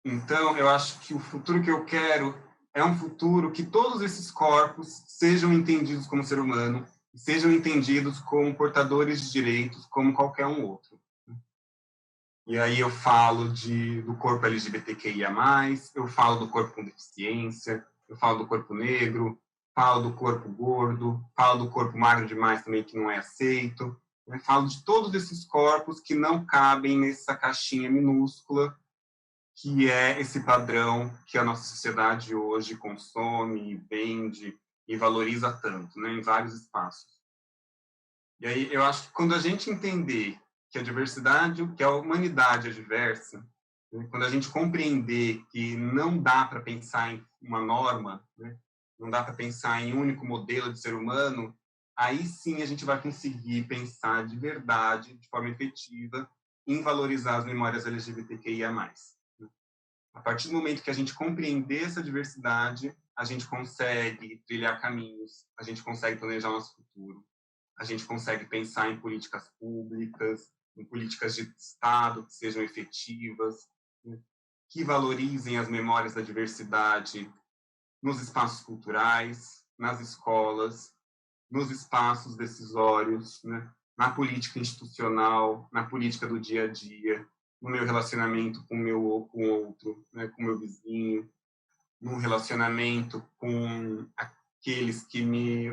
Então, eu acho que o futuro que eu quero é um futuro que todos esses corpos sejam entendidos como ser humano, sejam entendidos como portadores de direitos, como qualquer um outro. E aí eu falo do corpo LGBTQIA+, eu falo do corpo com deficiência, eu falo do corpo negro, falo do corpo gordo, falo do corpo magro demais também que não é aceito. Né? Falo de todos esses corpos que não cabem nessa caixinha minúscula que é esse padrão que a nossa sociedade hoje consome, vende e valoriza tanto, né, em vários espaços. E aí eu acho que quando a gente entender que a diversidade, que a humanidade é diversa, né, quando a gente compreender que não dá para pensar em uma norma, né, não dá para pensar em um único modelo de ser humano, aí sim a gente vai conseguir pensar de verdade, de forma efetiva, em valorizar as memórias LGBTQIA+. A partir do momento que a gente compreender essa diversidade, a gente consegue trilhar caminhos, a gente consegue planejar nosso futuro, a gente consegue pensar em políticas públicas, em políticas de Estado que sejam efetivas, né, que valorizem as memórias da diversidade nos espaços culturais, nas escolas, nos espaços decisórios, né, na política institucional, na política do dia a dia, no meu relacionamento com o outro, né, com o meu vizinho, no relacionamento com aqueles que me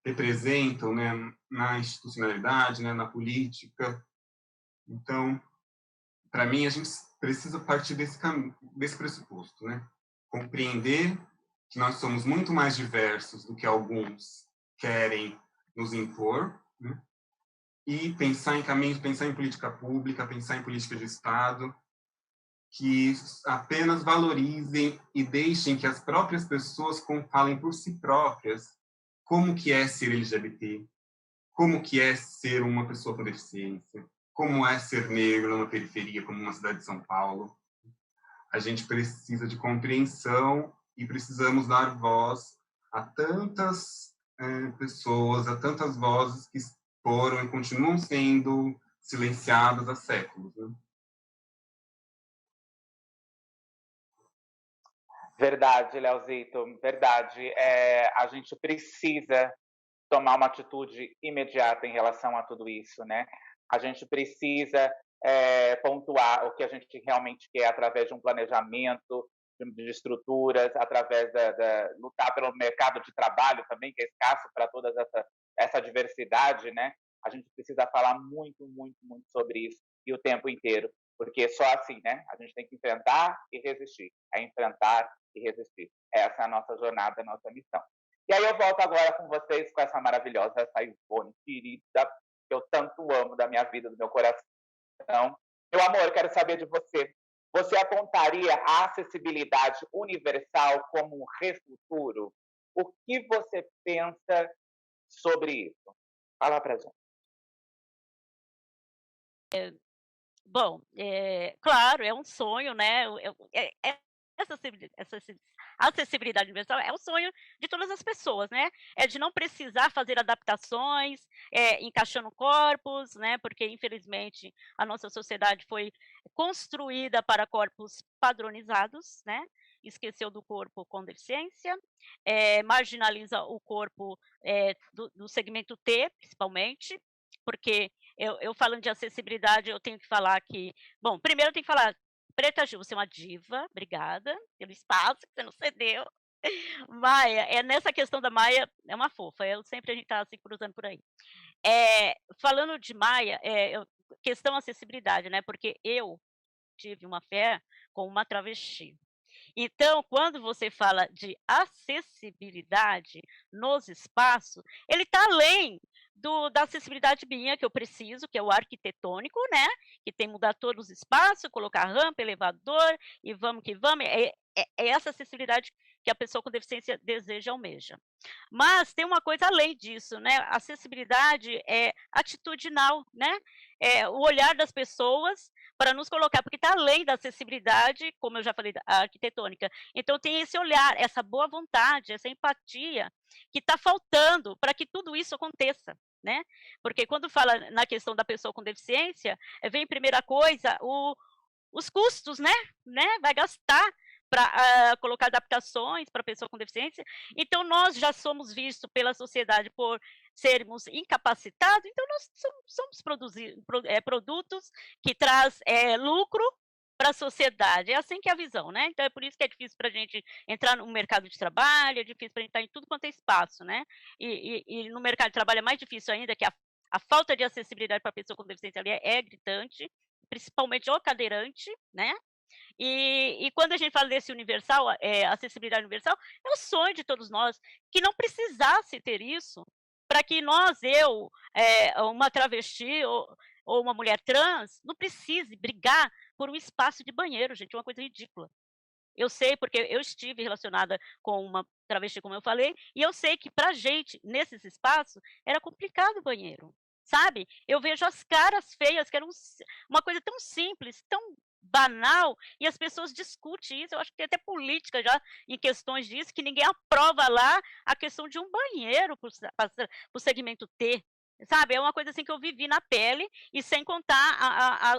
representam, né, na institucionalidade, né, na política. Então, para mim, a gente precisa partir desse pressuposto, né? Compreender que nós somos muito mais diversos do que alguns querem nos impor, né? E pensar em caminhos, pensar em política pública, pensar em política de Estado, que apenas valorizem e deixem que as próprias pessoas falem por si próprias como que é ser LGBT, como que é ser uma pessoa com deficiência, como é ser negro numa periferia como uma cidade de São Paulo. A gente precisa de compreensão e precisamos dar voz a tantas pessoas, a tantas vozes que foram e continuam sendo silenciadas há séculos. Né? Verdade, Leozito, verdade. A gente precisa tomar uma atitude imediata em relação a tudo isso, né? A gente precisa pontuar o que a gente realmente quer através de um planejamento, de estruturas, através lutar pelo mercado de trabalho também, que é escasso para toda essa diversidade, né? A gente precisa falar muito, muito, muito sobre isso e o tempo inteiro, porque só assim, né? A gente tem que enfrentar e resistir, enfrentar e resistir. Essa é a nossa jornada, a nossa missão. E aí eu volto agora com vocês, com essa maravilhosa, essa Ivone querida, que eu tanto amo da minha vida, do meu coração. Meu amor, eu quero saber de você. Você apontaria a acessibilidade universal como um refuturo? O que você pensa sobre isso? Fala pra gente. Bom, claro, é um sonho, né, essa acessibilidade universal é o sonho de todas as pessoas, né? É de não precisar fazer adaptações, encaixando corpos, né? Porque, infelizmente, a nossa sociedade foi construída para corpos padronizados, né? Esqueceu do corpo com deficiência, marginaliza o corpo do segmento T, principalmente, porque eu falando de acessibilidade, eu tenho que falar que, bom, primeiro eu tenho que falar, Preta Gil, você é uma diva, obrigada pelo espaço que você nos cedeu. Maia, nessa questão da Maia, é uma fofa, sempre a gente está se cruzando por aí. Falando de Maia, questão acessibilidade, né? Porque eu tive uma fé com uma travesti. Então, quando você fala de acessibilidade nos espaços, ele está além da acessibilidade minha, que eu preciso, que é o arquitetônico, né? Que tem que mudar todos os espaços, colocar rampa, elevador, e vamos que vamos. É essa acessibilidade que a pessoa com deficiência deseja, almeja. Mas tem uma coisa além disso, né? A acessibilidade é atitudinal, né? É o olhar das pessoas para nos colocar, porque está além da acessibilidade, como eu já falei, a arquitetônica. Então tem esse olhar, essa boa vontade, essa empatia que está faltando para que tudo isso aconteça, né? Porque quando fala na questão da pessoa com deficiência, vem primeira coisa os custos, né? Vai gastar para colocar adaptações para a pessoa com deficiência. Então, nós já somos vistos pela sociedade por sermos incapacitados, então nós somos produtos que traz lucro para a sociedade. É assim que é a visão, né? Então, é por isso que é difícil para a gente entrar no mercado de trabalho, é difícil para a gente estar em tudo quanto é espaço, né? E no mercado de trabalho é mais difícil ainda, que a falta de acessibilidade para a pessoa com deficiência ali é gritante, principalmente o cadeirante, né? E quando a gente fala desse universal, acessibilidade universal, é o sonho de todos nós, que não precisasse ter isso, para que uma travesti ou uma mulher trans, não precise brigar por um espaço de banheiro, gente, é uma coisa ridícula. Eu sei, porque eu estive relacionada com uma travesti, como eu falei, e eu sei que pra gente, nesses espaços, era complicado o banheiro, sabe? Eu vejo as caras feias, que eram uma coisa tão simples, tão banal, e as pessoas discutem isso. Eu acho que tem até política já em questões disso, que ninguém aprova lá a questão de um banheiro para o segmento T, sabe? É uma coisa assim que eu vivi na pele, e sem contar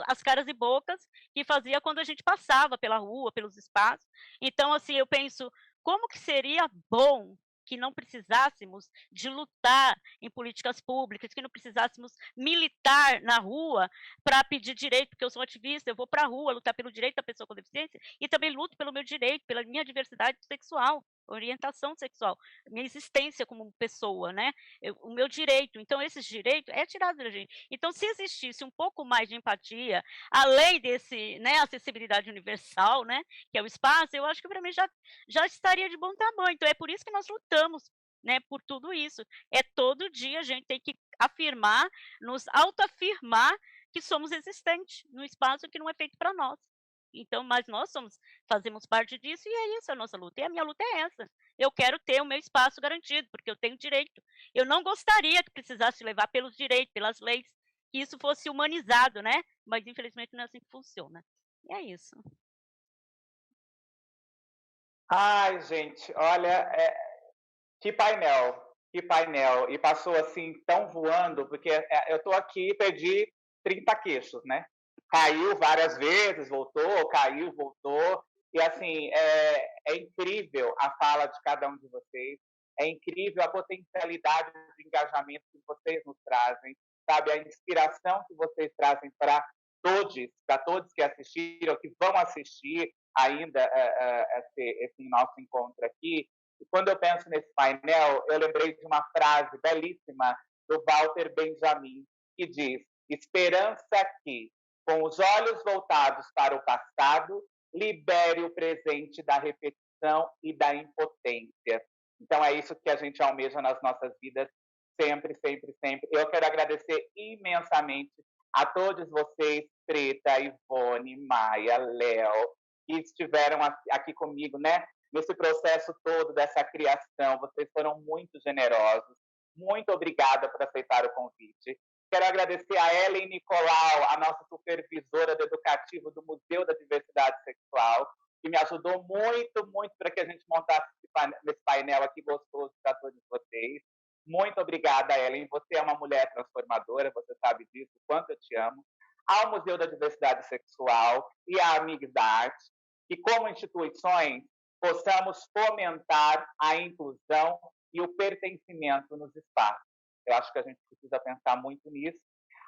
as caras e bocas que fazia quando a gente passava pela rua, pelos espaços. Então, assim, eu penso, como que seria bom que não precisássemos de lutar em políticas públicas, que não precisássemos militar na rua para pedir direito, porque eu sou ativista, eu vou para a rua lutar pelo direito da pessoa com deficiência e também luto pelo meu direito, pela minha diversidade sexual, orientação sexual, minha existência como pessoa, né? O meu direito. Então, esses direitos é tirado da gente. Então, se existisse um pouco mais de empatia, além desse, né, acessibilidade universal, né, que é o espaço, eu acho que para mim já estaria de bom tamanho. Então, é por isso que nós lutamos, né, por tudo isso. É todo dia a gente tem que afirmar, nos autoafirmar que somos existentes num espaço que não é feito para nós. Então, mas nós fazemos parte disso, e é isso a nossa luta. E a minha luta é essa. Eu quero ter o meu espaço garantido, porque eu tenho direito. Eu não gostaria que precisasse levar pelos direitos, pelas leis, que isso fosse humanizado, né? Mas infelizmente não é assim que funciona. E é isso. Ai, gente, olha, que painel, que painel. E passou assim tão voando, porque eu estou aqui e perdi 30 queixos, né? Caiu várias vezes, voltou, caiu, voltou. E assim, é incrível a fala de cada um de vocês, é incrível a potencialidade de engajamento que vocês nos trazem, sabe? A inspiração que vocês trazem para todos que assistiram, que vão assistir ainda esse nosso encontro aqui. E quando eu penso nesse painel, eu lembrei de uma frase belíssima do Walter Benjamin, que diz: esperança que, com os olhos voltados para o passado, libere o presente da repetição e da impotência. Então, é isso que a gente almeja nas nossas vidas, sempre, sempre, sempre. Eu quero agradecer imensamente a todos vocês, Preta, Ivone, Maia, Léo, que estiveram aqui comigo, né? Nesse processo todo dessa criação. Vocês foram muito generosos. Muito obrigada por aceitar o convite. Quero agradecer a Ellen Nicolau, a nossa supervisora do Educativo do Museu da Diversidade Sexual, que me ajudou muito, muito para que a gente montasse esse painel aqui gostoso para todos vocês. Muito obrigada, Ellen. Você é uma mulher transformadora, você sabe disso, o quanto eu te amo. Ao Museu da Diversidade Sexual e à Amigos da Arte, que, como instituições, possamos fomentar a inclusão e o pertencimento nos espaços. Eu acho que a gente precisa pensar muito nisso.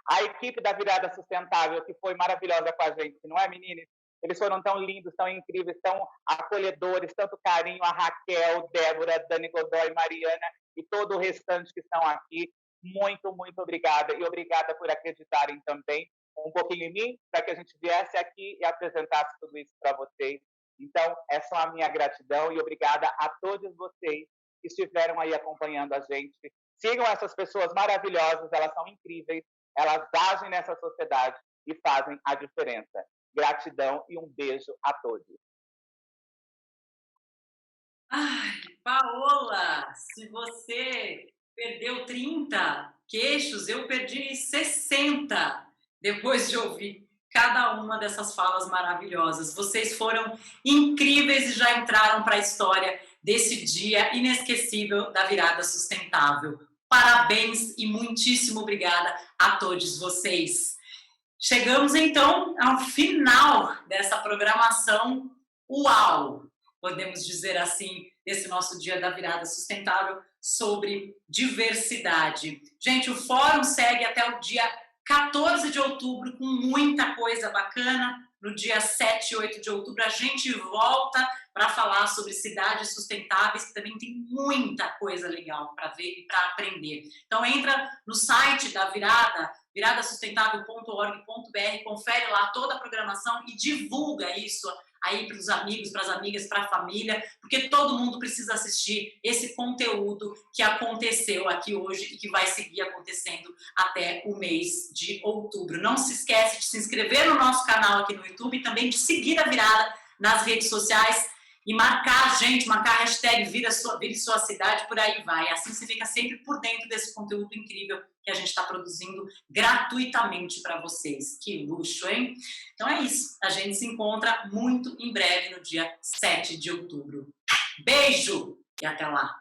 A equipe da Virada Sustentável, que foi maravilhosa com a gente, não é, meninas? Eles foram tão lindos, tão incríveis, tão acolhedores, tanto carinho, a Raquel, Débora, Dani Godoy, Mariana e todo o restante que estão aqui. Muito, muito obrigada. E obrigada por acreditarem também um pouquinho em mim, para que a gente viesse aqui e apresentasse tudo isso para vocês. Então, essa é a minha gratidão e obrigada a todos vocês que estiveram aí acompanhando a gente. Sigam essas pessoas maravilhosas, elas são incríveis, elas agem nessa sociedade e fazem a diferença. Gratidão e um beijo a todos. Ai, Paola, se você perdeu 30 queixos, eu perdi 60 depois de ouvir cada uma dessas falas maravilhosas. Vocês foram incríveis e já entraram para a história desse dia inesquecível da Virada Sustentável. Parabéns e muitíssimo obrigada a todos vocês. Chegamos, então, ao final dessa programação UAU, podemos dizer assim, desse nosso Dia da Virada Sustentável sobre diversidade. Gente, o fórum segue até o dia 14 de outubro com muita coisa bacana. No dia 7 e 8 de outubro a gente volta para falar sobre cidades sustentáveis, que também tem muita coisa legal para ver e para aprender. Então entra no site da Virada, viradasustentável.org.br, confere lá toda a programação e divulga isso aí para os amigos, para as amigas, para a família, porque todo mundo precisa assistir esse conteúdo que aconteceu aqui hoje e que vai seguir acontecendo até o mês de outubro. Não se esquece de se inscrever no nosso canal aqui no YouTube e também de seguir a Virada nas redes sociais e marcar a gente, marcar a hashtag Vire Sua Cidade, por aí vai. Assim você fica sempre por dentro desse conteúdo incrível que a gente está produzindo gratuitamente para vocês. Que luxo, hein? Então é isso. A gente se encontra muito em breve no dia 7 de outubro. Beijo e até lá!